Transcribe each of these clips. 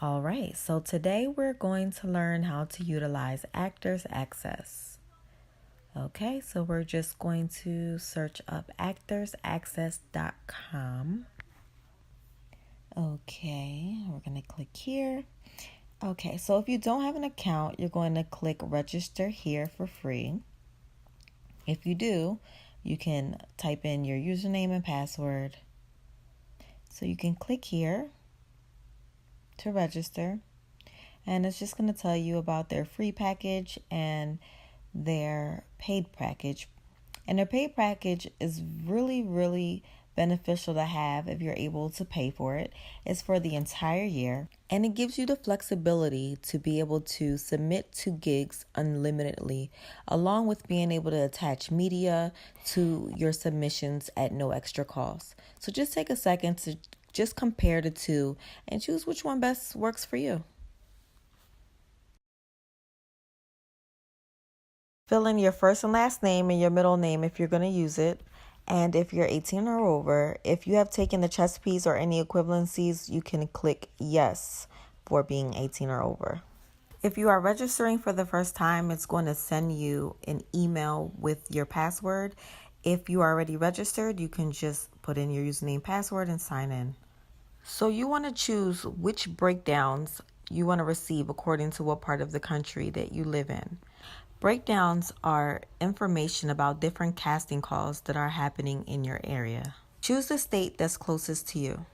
All right, so today we're going to learn how to utilize Actors Access. Okay, so we're just going to search up actorsaccess.com. Okay, we're going to click here. Okay, so if you don't have an account, you're going to click register here for free. If you do, you can type in your username and password. So you can click here to register, and it's just going to tell you about their free package and their paid package. And their paid package is really beneficial to have if you're able to pay for it. It's for the entire year, and it gives you the flexibility to be able to submit to gigs unlimitedly, along with being able to attach media to your submissions at no extra cost. So just take a second to just compare the two and choose which one best works for you. Fill in your first and last name and your middle name if you're going to use it. And if you're 18 or over, if you have taken the chess piece or any equivalencies, you can click yes for being 18 or over. If you are registering for the first time, it's going to send you an email with your password. If you are already registered, you can just put in your username, password, and sign in. So you want to choose which breakdowns you want to receive according to what part of the country that you live in. Breakdowns are information about different casting calls that are happening in your area. Choose the state that's closest to you.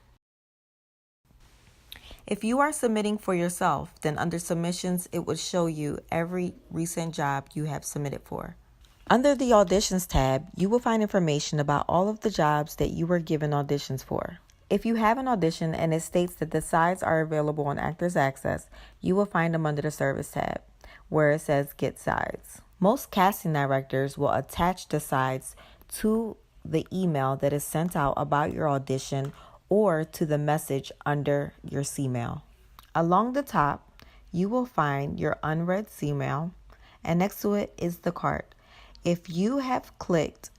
If you are submitting for yourself, then under submissions, it would show you every recent job you have submitted for. Under the auditions tab, you will find information about all of the jobs that you were given auditions for. If you have an audition and it states that the sides are available on Actors Access, you will find them under the Service tab, where it says Get Sides. Most casting directors will attach the sides to the email that is sent out about your audition or to the message under your CMail. Along the top, you will find your unread CMail, and next to it is the cart. If you have clicked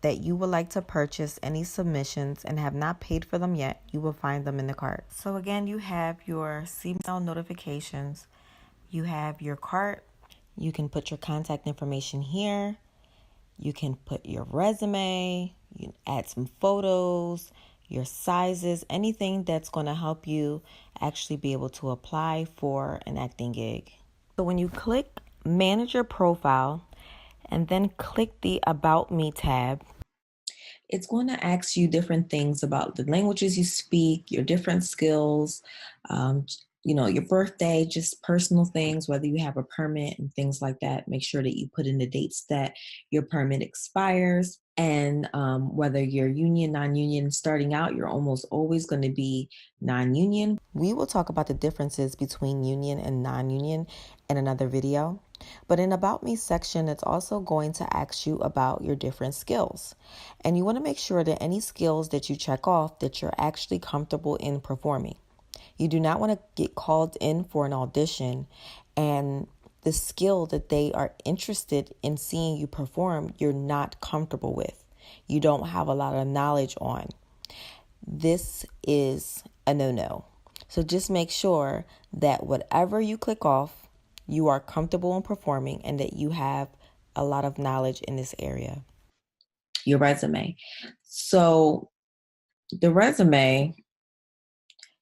that you would like to purchase any submissions and have not paid for them yet, you will find them in the cart. So again, you have your CMail notifications, you have your cart, you can put your contact information here, you can put your resume, you can add some photos, your sizes, anything that's going to help you actually be able to apply for an acting gig. So when you click manage your profile and then click the About Me tab, it's going to ask you different things about the languages you speak, your different skills, um, your birthday, just personal things, whether you have a permit and things like that. Make sure that you put in the dates that your permit expires, and whether you're union, non-union. Starting out, you're almost always going to be non-union. We will talk about the differences between union and non-union in another video. But in About Me section, it's also going to ask you about your different skills. And you want to make sure that any skills that you check off that you're actually comfortable in performing. You do not want to get called in for an audition and the skill that they are interested in seeing you perform, you're not comfortable with. You don't have a lot of knowledge on. This is a no-no. So just make sure that whatever you click off, you are comfortable in performing and that you have a lot of knowledge in this area. Your resume. So the resume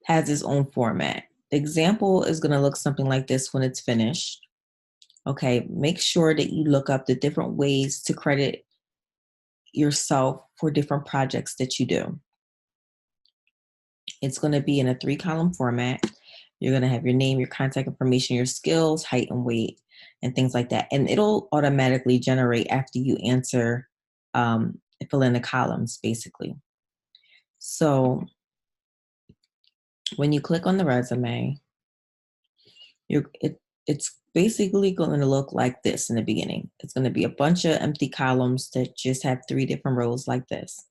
has its own format. The example is going to look something like this when it's finished. Okay, make sure that you look up the different ways to credit yourself for different projects that you do. It's going to be in a 3-column format. You're going to have your name, your contact information, your skills, height and weight, and things like that. And it'll automatically generate after you answer, fill in the columns, basically. So when you click on the resume, it's basically going to look like this in the beginning. It's going to be a bunch of empty columns that just have 3 different rows like this.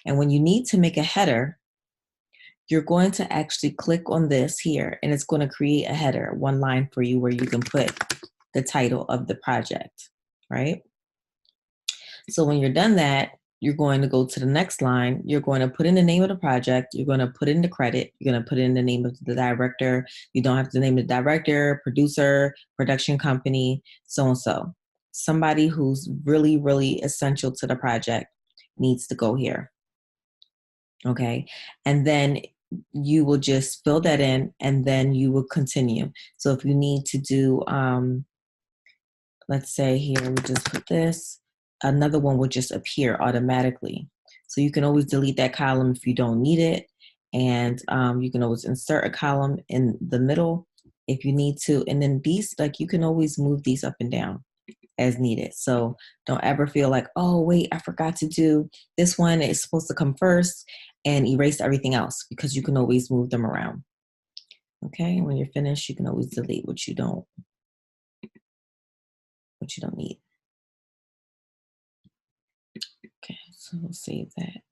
And when you need to make a header, you're going to actually click on this here, and it's going to create a header, one line for you where you can put the title of the project, right? So when you're done that, you're going to go to the next line. You're going to put in the name of the project. You're going to put in the credit. You're going to put in the name of the director. You don't have to name the director, producer, production company, so and so. Somebody who's really, really essential to the project needs to go here. Okay. And then you will just fill that in and then you will continue. So if you need to do, let's say here, we just put this, another one will just appear automatically. So you can always delete that column if you don't need it. And you can always insert a column in the middle if you need to. And then these, like, you can always move these up and down as needed. So don't ever feel like, oh, wait, I forgot to do this one. It's supposed to come first, and erase everything else, because you can always move them around. Okay, when you're finished, you can always delete what you don't need. Okay, so we'll save that.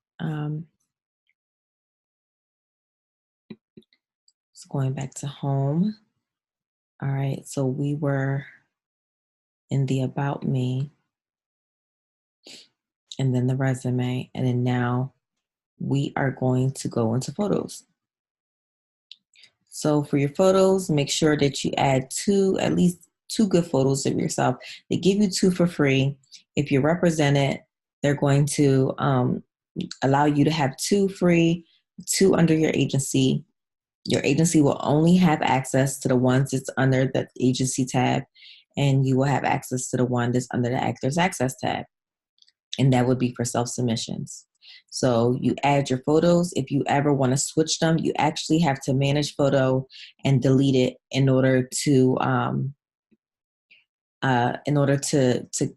So going back to home. All right, so we were in the About Me, and then the resume, and then now we are going to go into photos. So for your photos, make sure that you add at least two good photos of yourself. They give you 2 for free. If you're represented, they're going to allow you to have 2 free, 2 under your agency. Your agency will only have access to the ones that's under the agency tab, and you will have access to the one that's under the Actors Access tab. And that would be for self-submissions. So you add your photos. If you ever want to switch them, you actually have to manage photo and delete it in order to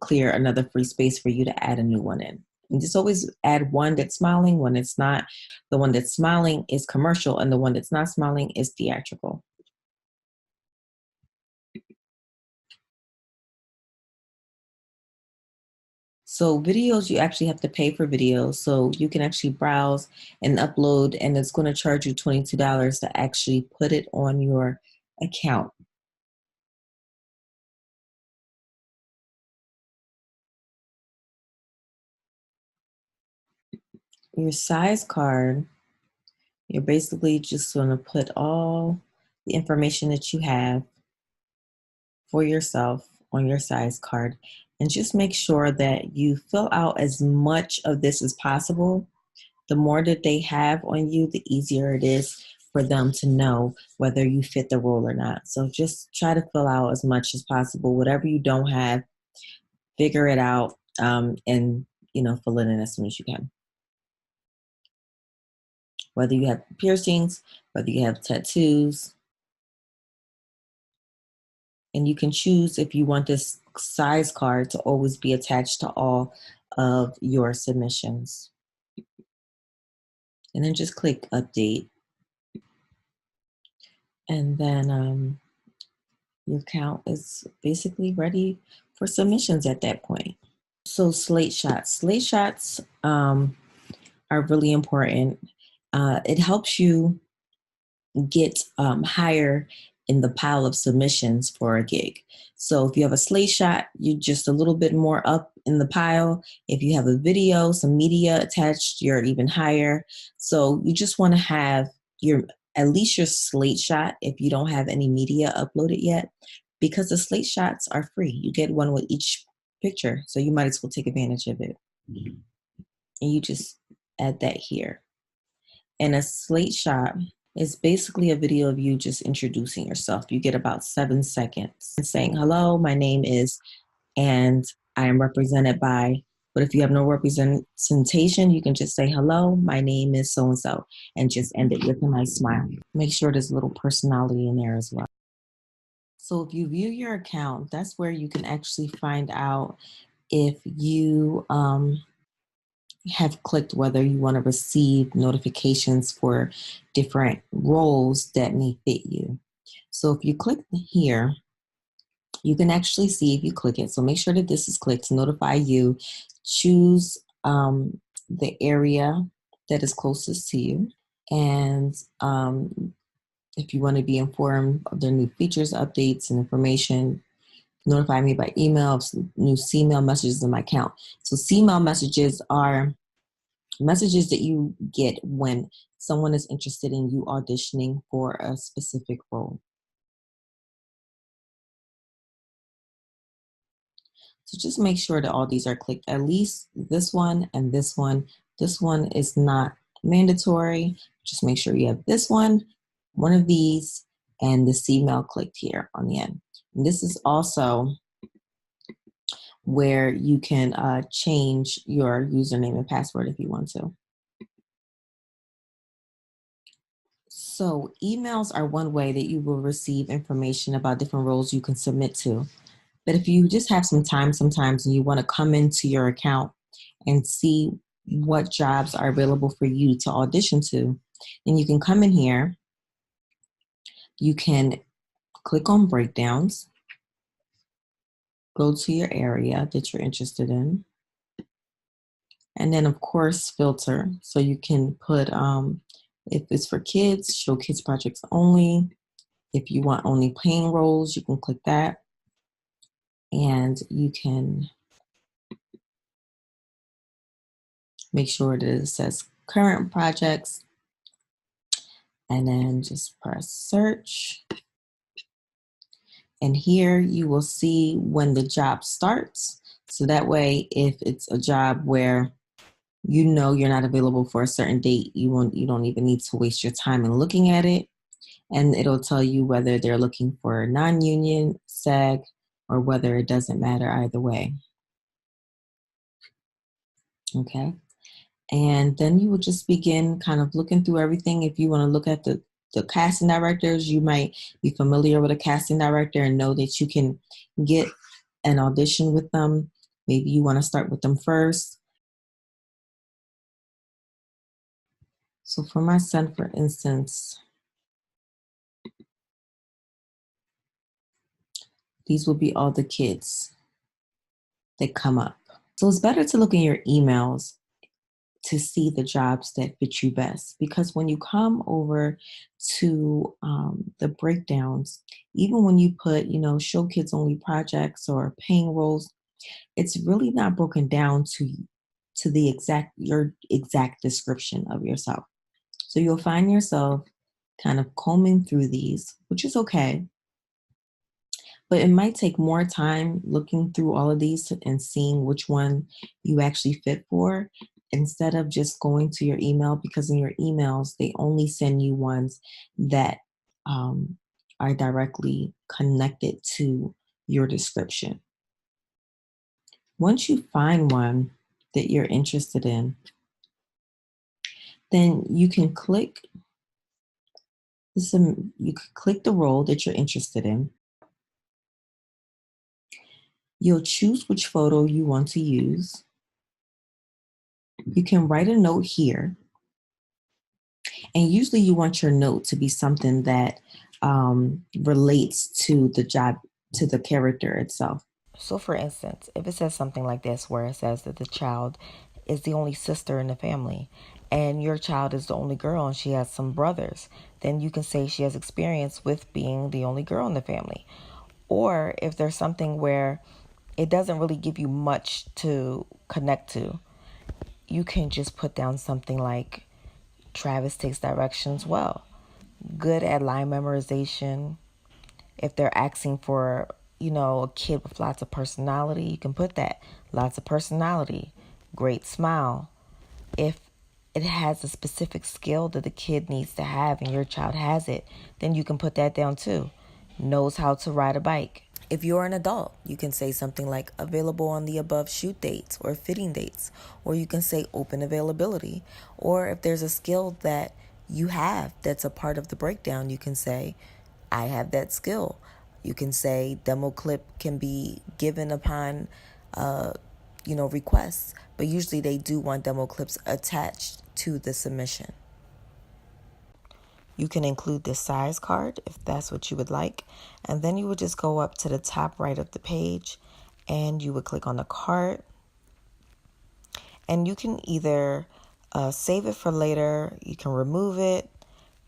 clear another free space for you to add a new one in. And just always add one that's smiling, one that's not. The one that's smiling is commercial, and the one that's not smiling is theatrical. So videos, you actually have to pay for videos. So you can actually browse and upload, and it's going to charge you $22 to actually put it on your account. Your size card, you're basically just going to put all the information that you have for yourself on your size card, and just make sure that you fill out as much of this as possible. The more that they have on you, the easier it is for them to know whether you fit the role or not. So just try to fill out as much as possible. Whatever you don't have, figure it out, and fill it in as soon as you can. Whether you have piercings, whether you have tattoos, and you can choose if you want this size card to always be attached to all of your submissions. And then just click update. And then your account is basically ready for submissions at that point. So slate shots. Slate shots are really important. It helps you get higher in the pile of submissions for a gig. So if you have a slate shot, you're just a little bit more up in the pile. If you have a video, some media attached, you're even higher. So you just want to have at least your slate shot if you don't have any media uploaded yet, because the slate shots are free. You get one with each picture, so you might as well take advantage of it. And you just add that here. And a slate shot is basically a video of you just introducing yourself. You get about 7 seconds and saying, hello, my name is, and I am represented by. But if you have no representation, you can just say, hello, my name is so-and-so, and just end it with a nice smile. Make sure there's a little personality in there as well. So if you view your account, that's where you can actually find out if you have clicked whether you want to receive notifications for different roles that may fit you. So if you click here, you can actually see if you click it. So make sure that this is clicked to notify you. Choose the area that is closest to you. And if you want to be informed of their new features, updates, and information, Notify me by email of new C-mail messages in my account. So C-mail messages are messages that you get when someone is interested in you auditioning for a specific role. So just make sure that all these are clicked, at least this one and this one. This one is not mandatory. Just make sure you have this one of these, and the email clicked here on the end. And this is also where you can change your username and password if you want to. So emails are one way that you will receive information about different roles you can submit to. But if you just have some time sometimes and you want to come into your account and see what jobs are available for you to audition to, then you can come in here. You can click on breakdowns, go to your area that you're interested in, and then of course filter. So you can put, if it's for kids, show kids projects only. If you want only paying roles, you can click that. And you can make sure that it says current projects, and then just press search. And here you will see when the job starts. So that way, if it's a job where you know you're not available for a certain date, you don't even need to waste your time in looking at it. And it'll tell you whether they're looking for non-union, SAG, or whether it doesn't matter either way. Okay. And then you will just begin kind of looking through everything. If you want to look at the casting directors, you might be familiar with a casting director and know that you can get an audition with them. Maybe you want to start with them first. So for my son, for instance, these will be all the kids that come up. So it's better to look in your emails to see the jobs that fit you best. Because when you come over to the breakdowns, even when you put, show kids only projects or paying roles, it's really not broken down to your exact description of yourself. So you'll find yourself kind of combing through these, which is okay. But it might take more time looking through all of these and seeing which one you actually fit for instead of just going to your email, because in your emails, they only send you ones that are directly connected to your description. Once you find one that you're interested in, then you can click the role that you're interested in. You'll choose which photo you want to use. You can write a note here. And usually you want your note to be something that relates to the job, to the character itself. So for instance, if it says something like this, where it says that the child is the only sister in the family and your child is the only girl and she has some brothers, then you can say she has experience with being the only girl in the family. Or if there's something where it doesn't really give you much to connect to, you can just put down something like Travis takes directions well, good at line memorization. If they're asking for, a kid with lots of personality, you can put that. Lots of personality, great smile. If it has a specific skill that the kid needs to have and your child has it, then you can put that down too. Knows how to ride a bike. If you're an adult, you can say something like available on the above shoot dates or fitting dates, or you can say open availability. Or if there's a skill that you have that's a part of the breakdown, you can say, I have that skill. You can say demo clip can be given upon, requests, but usually they do want demo clips attached to the submission. You can include the size card if that's what you would like. And then you would just go up to the top right of the page and you would click on the card. And you can either save it for later, you can remove it,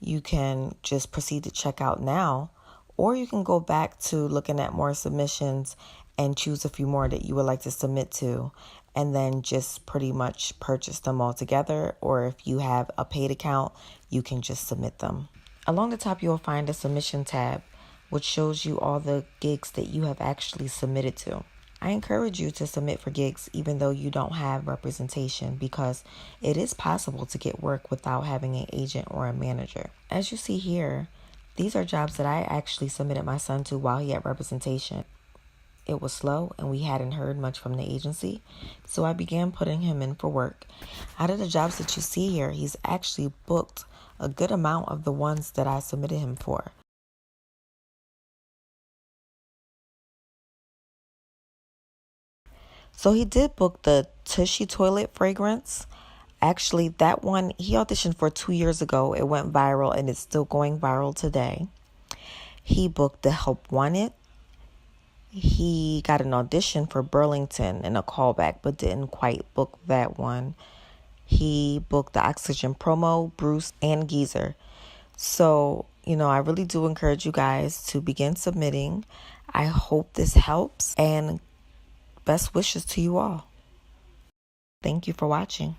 you can just proceed to check out now, Or you can go back to looking at more submissions and choose a few more that you would like to submit to, and then just pretty much purchase them all together. Or if you have a paid account, you can just submit them. Along the top, you'll find a submission tab, which shows you all the gigs that you have actually submitted to. I encourage you to submit for gigs even though you don't have representation, because it is possible to get work without having an agent or a manager. As you see here, these are jobs that I actually submitted my son to while he had representation. It was slow and we hadn't heard much from the agency, so I began putting him in for work. Out of the jobs that you see here, he's actually booked a good amount of the ones that I submitted him for. So he did book the Tushy toilet fragrance. Actually, that one he auditioned for 2 years ago. It went viral and it's still going viral today. He booked the Help Wanted. He got an audition for Burlington and a callback, but didn't quite book that one. He booked the Oxygen promo, Bruce, and Geezer. So, I really do encourage you guys to begin submitting. I hope this helps, and best wishes to you all. Thank you for watching.